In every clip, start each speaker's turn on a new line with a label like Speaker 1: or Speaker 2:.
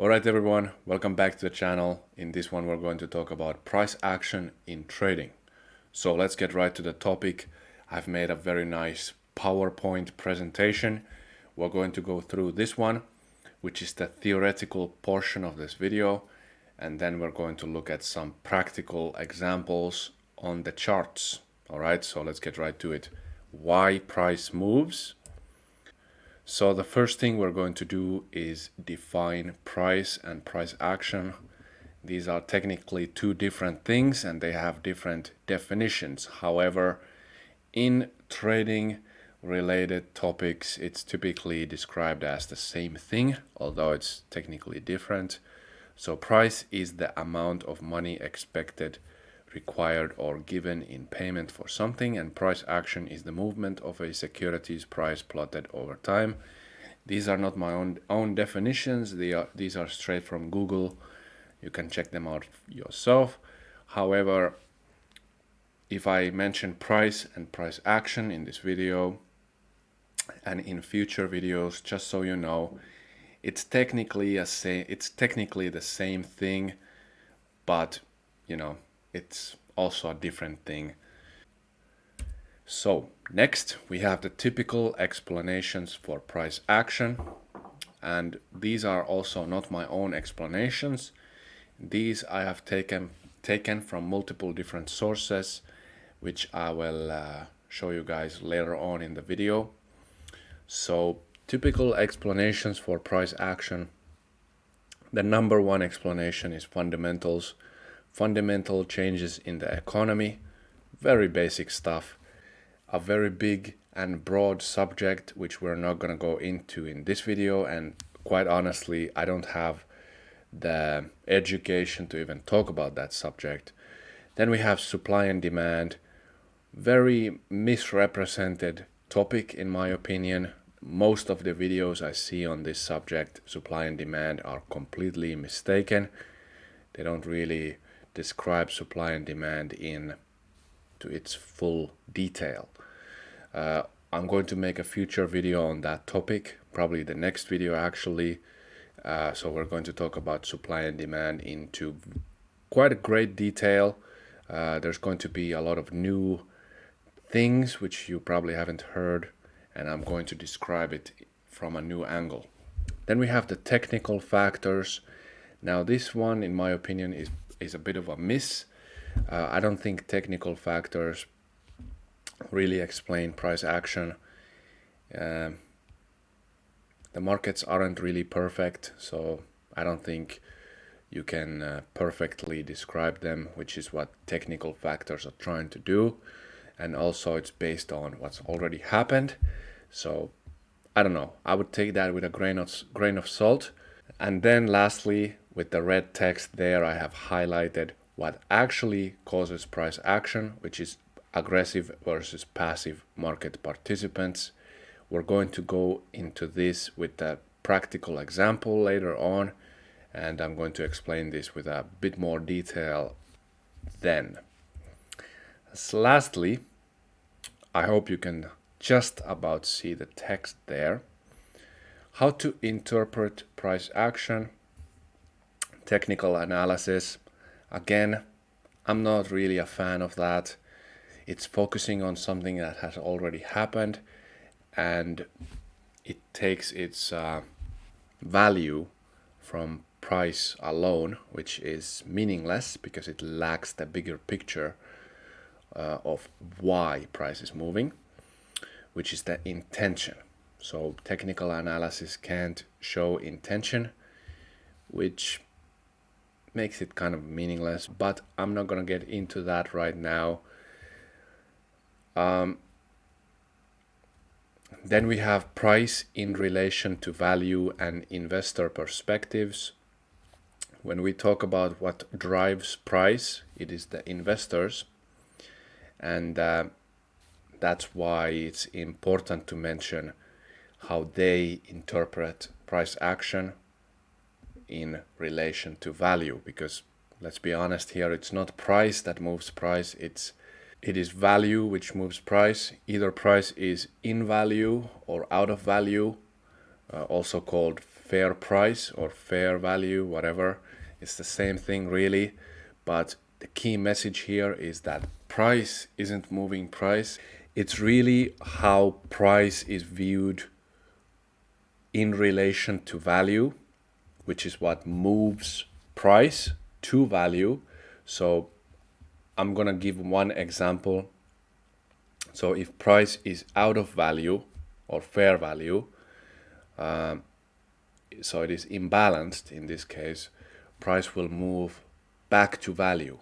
Speaker 1: Alright everyone, welcome back to the channel. In this one we're going to talk about price action in trading. So let's get right to the topic. I've made a very nice PowerPoint presentation. We're going to go through this one, which is the theoretical portion of this video, and then we're going to look at some practical examples on the charts. Alright, so let's get right to it. Why price moves? So the first thing we're going to do is define price and price action. These are technically two different things and they have different definitions. However, in trading related topics, it's typically described as the same thing, although it's technically different. So price is the amount of money expected, required, or given in payment for something, and price action is the movement of a security's price plotted over time. These are not my own definitions. These are straight from Google. You can check them out yourself. However, if I mention price and price action in this video and in future videos, just so you know, it's technically the same thing, but you know, it's also a different thing. So next we have the typical explanations for price action, and these are also not my own explanations. These I have taken from multiple different sources, which I will show you guys later on in the video. So typical explanations for price action. The number one explanation is fundamentals. Fundamental changes in the economy. Very basic stuff. A very big and broad subject which we're not going to go into in this video, and quite honestly I don't have the education to even talk about that subject. Then we have supply and demand. Very misrepresented topic in my opinion. Most of the videos I see on this subject, supply and demand, are completely mistaken. They don't really describe supply and demand to its full detail. I'm going to make a future video on that topic, probably the next video actually. So we're going to talk about supply and demand into quite a great detail. There's going to be a lot of new things which you probably haven't heard, and I'm going to describe it from a new angle. Then we have the technical factors. Now this one, in my opinion, is a bit of a miss. I don't think technical factors really explain price action. The markets aren't really perfect, so I don't think you can perfectly describe them, which is what technical factors are trying to do. And also it's based on what's already happened. So I don't know, I would take that with a grain of salt. And then lastly, with the red text there, I have highlighted what actually causes price action, which is aggressive versus passive market participants. We're going to go into this with a practical example later on, and I'm going to explain this with a bit more detail then. Lastly, I hope you can just about see the text there. How to interpret price action, technical analysis. Again, I'm not really a fan of that. It's focusing on something that has already happened, and it takes its value from price alone, which is meaningless because it lacks the bigger picture of why price is moving, which is the intention. So technical analysis can't show intention, which makes it kind of meaningless, but I'm not gonna get into that right now. Then we have price in relation to value and investor perspectives. When we talk about what drives price, it is the investors, and that's why it's important to mention how they interpret price action in relation to value, because let's be honest here, it's not price that moves price, it is value which moves price. Either price is in value or out of value, also called fair price or fair value, whatever. It's the same thing really, but the key message here is that price isn't moving price. It's really how price is viewed in relation to value, which is what moves price to value. So I'm gonna give one example. So if price is out of value or fair value, so it is imbalanced in this case, price will move back to value,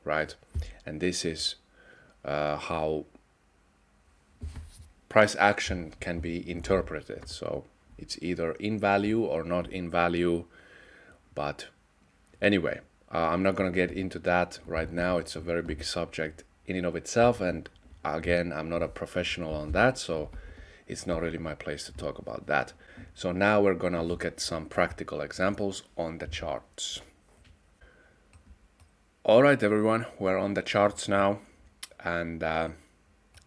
Speaker 1: right? And this is how price action can be interpreted. So it's either in value or not in value. But anyway, I'm not going to get into that right now. It's a very big subject in and of itself. And again, I'm not a professional on that, so it's not really my place to talk about that. So now we're going to look at some practical examples on the charts. All right, everyone, we're on the charts now. And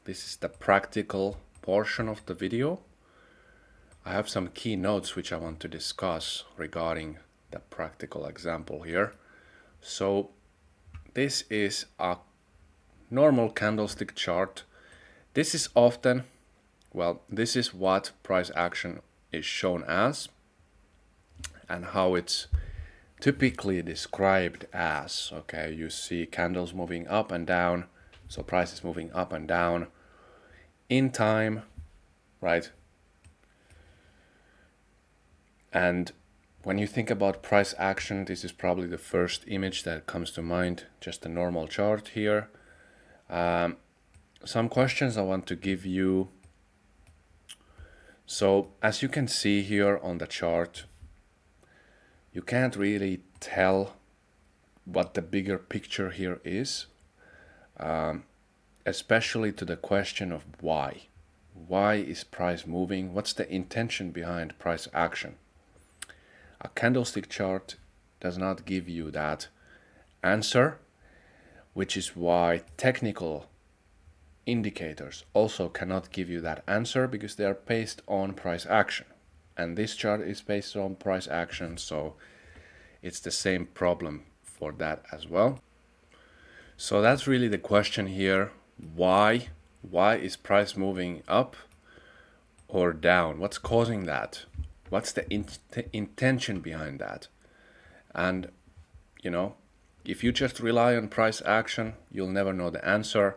Speaker 1: this is the practical portion of the video. I have some key notes which I want to discuss regarding the practical example here. So this is a normal candlestick chart. This is often, well, this is what price action is shown as and how it's typically described as. Okay, you see candles moving up and down, so price is moving up and down in time, right? And when you think about price action, this is probably the first image that comes to mind, just a normal chart here. Some questions I want to give you. So as you can see here on the chart, you can't really tell what the bigger picture here is, especially to the question of why. Why is price moving? What's the intention behind price action? A candlestick chart does not give you that answer, which is why technical indicators also cannot give you that answer, because they are based on price action. And this chart is based on price action, so it's the same problem for that as well. So that's really the question here. Why is price moving up or down? What's causing that? What's the intention behind that? And, you know, if you just rely on price action, you'll never know the answer,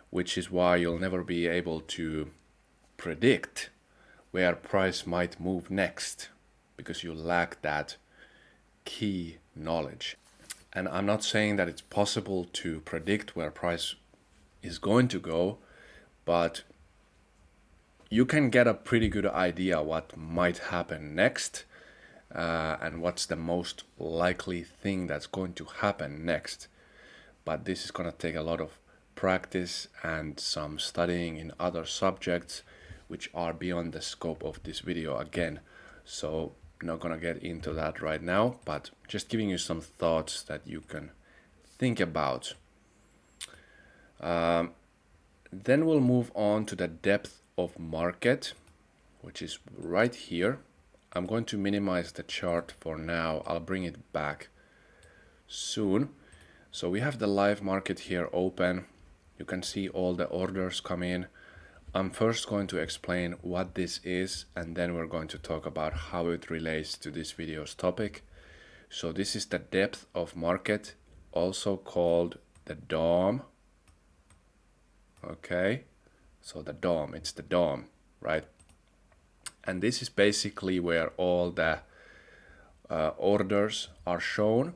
Speaker 1: which is why you'll never be able to predict where price might move next, because you lack that key knowledge. And I'm not saying that it's possible to predict where price is going to go, but you can get a pretty good idea what might happen next, and what's the most likely thing that's going to happen next. But this is going to take a lot of practice and some studying in other subjects which are beyond the scope of this video again. So I'm not going to get into that right now, but just giving you some thoughts that you can think about. Then we'll move on to the depth of market, which is right here. I'm going to minimize the chart for now. I'll bring it back soon. So we have the live market here open. You can see all the orders come in. I'm first going to explain what this is, and then we're going to talk about how it relates to this video's topic. So this is the depth of market, also called the DOM. Okay, so the DOM, it's the DOM, right? And this is basically where all the orders are shown,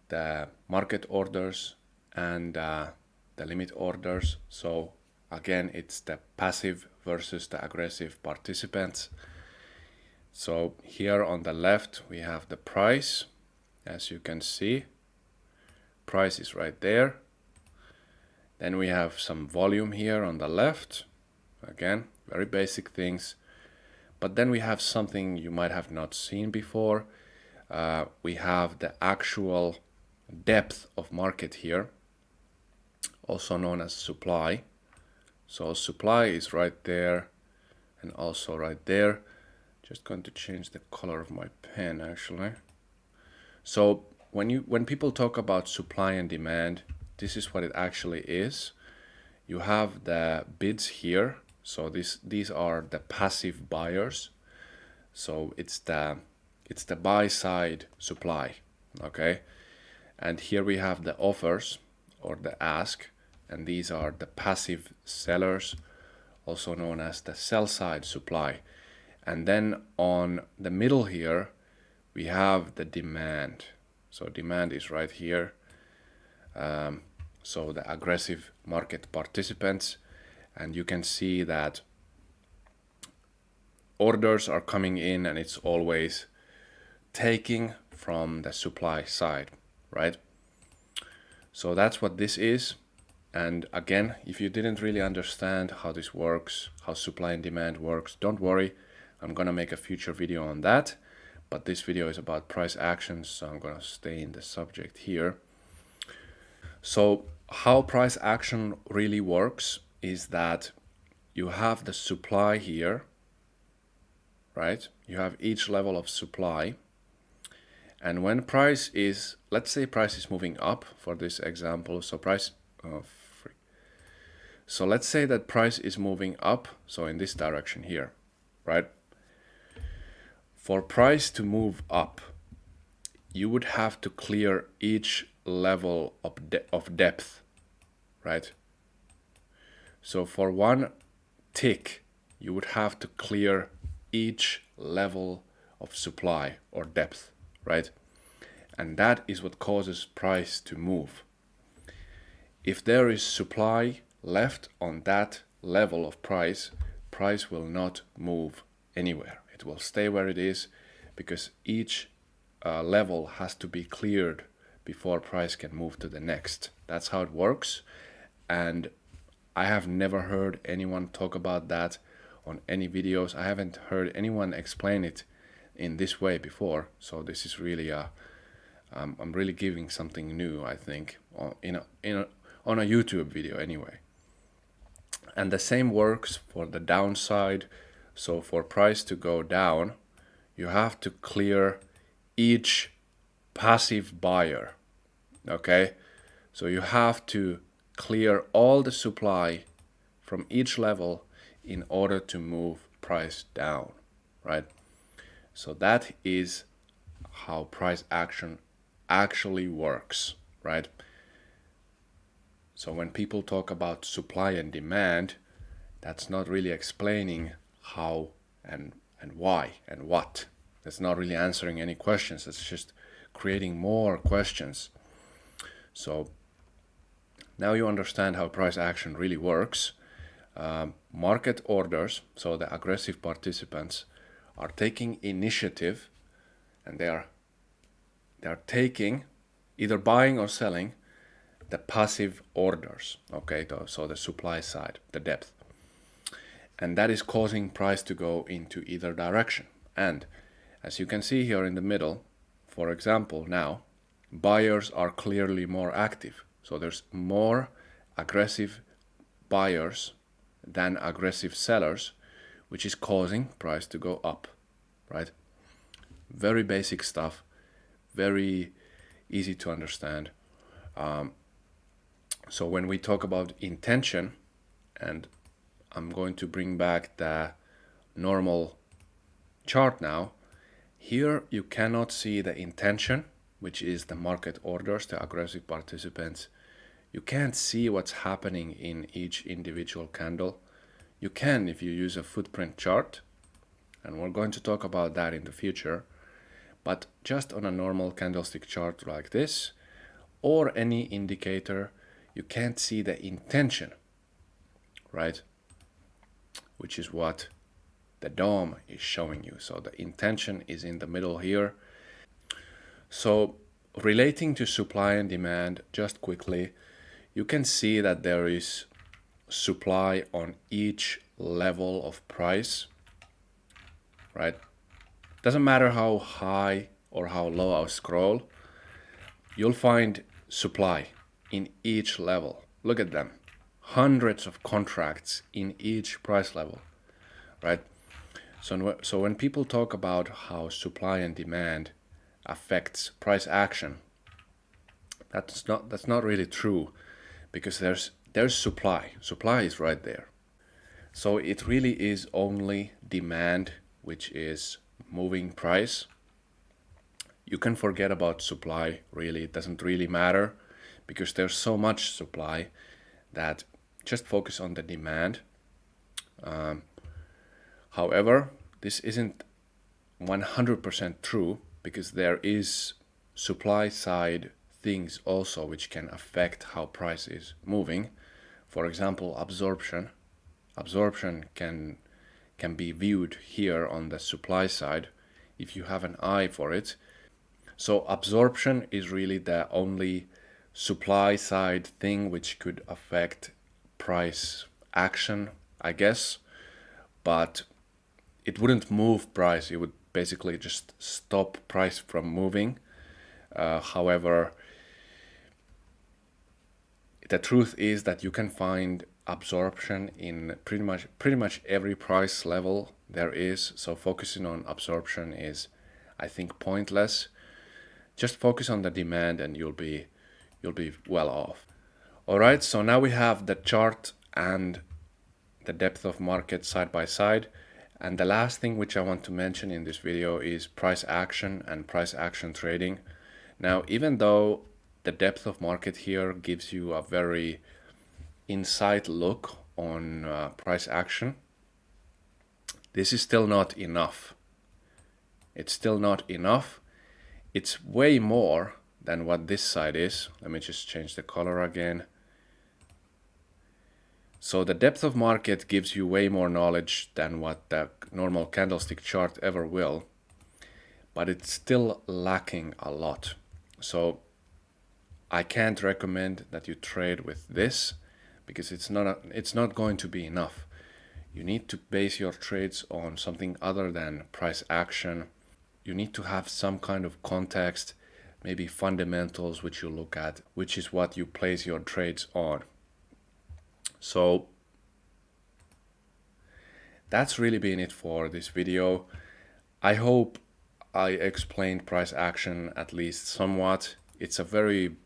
Speaker 1: the market orders and the limit orders. So again, it's the passive versus the aggressive participants. So here on the left, we have the price. As you can see, price is right there. Then we have some volume here on the left. Again, very basic things. But then we have something you might have not seen before. We have the actual depth of market here, also known as supply. So supply is right there and also right there. Just going to change the color of my pen actually. So when people talk about supply and demand, this is what it actually is. You have the bids here. So these are the passive buyers. So it's the buy side supply, okay? And here we have the offers or the ask, and these are the passive sellers, also known as the sell side supply. And then on the middle here, we have the demand. So demand is right here. So the aggressive market participants, and you can see that orders are coming in and it's always taking from the supply side, right? So that's what this is. And again, if you didn't really understand how this works, how supply and demand works, don't worry. I'm gonna make a future video on that. But this video is about price actions, so I'm gonna stay in the subject here. So how price action really works is that you have the supply here, right? You have each level of supply. And when price is, let's say price is moving up for this example. So so let's say that price is moving up. So in this direction here, right? For price to move up, you would have to clear each level of depth, right? So for one tick, you would have to clear each level of supply or depth, right? And that is what causes price to move. If there is supply left on that level of price, price will not move anywhere. It will stay where it is because each level has to be cleared before price can move to the next. That's how it works. And I have never heard anyone talk about that on any videos. I haven't heard anyone explain it in this way before. So this is really I'm really giving something new, I think, on a YouTube video anyway. And the same works for the downside. So for price to go down, you have to clear each passive buyer, okay? So you have to clear all the supply from each level in order to move price down, right? So that is how price action actually works, right? So when people talk about supply and demand, that's not really explaining how and why and what. That's not really answering any questions. It's just creating more questions. So now you understand how price action really works. Market orders, so the aggressive participants, are taking initiative, and they are taking, either buying or selling, the passive orders, okay? So the supply side, the depth. And that is causing price to go into either direction. And as you can see here in the middle, for example, now buyers are clearly more active. So there's more aggressive buyers than aggressive sellers, which is causing price to go up, right? Very basic stuff, very easy to understand. So when we talk about intention, and I'm going to bring back the normal chart now, here you cannot see the intention, which is the market orders, the aggressive participants. You can't see what's happening in each individual candle. You can if you use a footprint chart, and we're going to talk about that in the future. But just on a normal candlestick chart like this, or any indicator, you can't see the intention, right? Which is what the DOM is showing you. So the intention is in the middle here. So relating to supply and demand, just quickly, you can see that there is supply on each level of price, right? Doesn't matter how high or how low I scroll, you'll find supply in each level. Look at them. Hundreds of contracts in each price level, right? So when people talk about how supply and demand affects price action, that's not really true, because there's supply. Supply is right there. So it really is only demand which is moving price. You can forget about supply, really. It doesn't really matter because there's so much supply that just focus on the demand. However, this isn't 100% true because there is supply side things also which can affect how price is moving. For example, absorption. Absorption can be viewed here on the supply side if you have an eye for it. So absorption is really the only supply side thing which could affect price action, I guess, but it wouldn't move price. It would basically just stop price from moving. However, the truth is that you can find absorption in pretty much every price level there is. So focusing on absorption is, I think, pointless. Just focus on the demand and you'll be well off. All right, so now we have the chart and the depth of market side by side. And the last thing which I want to mention in this video is price action and price action trading. Now, even though the depth of market here gives you a very inside look on price action, this is still not enough. It's still not enough. It's way more than what this side is. Let me just change the color again. So the depth of market gives you way more knowledge than what the normal candlestick chart ever will, but it's still lacking a lot. So I can't recommend that you trade with this because it's not going to be enough. You need to base your trades on something other than price action. You need to have some kind of context, maybe fundamentals which you look at, which is what you place your trades on. So that's really been it for this video. I hope I explained price action at least somewhat. It's a very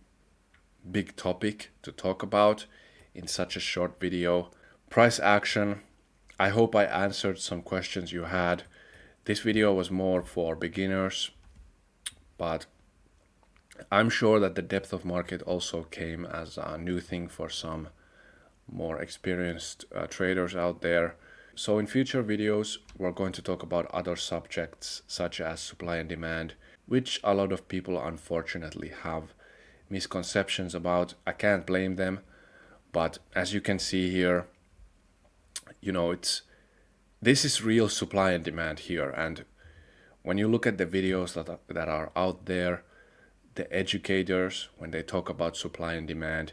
Speaker 1: big topic to talk about in such a short video. Price action, I hope I answered some questions you had. This video was more for beginners, but I'm sure that the depth of market also came as a new thing for some more experienced traders out there. So in future videos, we're going to talk about other subjects such as supply and demand, which a lot of people unfortunately have misconceptions about. I can't blame them, but as you can see here, you know, this is real supply and demand here. And when you look at the videos that are out there, the educators, when they talk about supply and demand,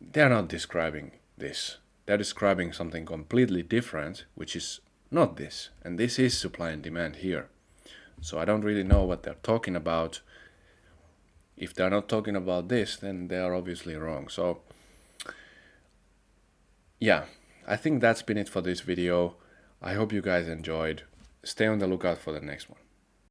Speaker 1: they're not describing this. They're describing something completely different, which is not this. And this is supply and demand here. So I don't really know what they're talking about. If they're not talking about this, then they are obviously wrong. So yeah, I think that's been it for this video. I hope you guys enjoyed. Stay on the lookout for the next one.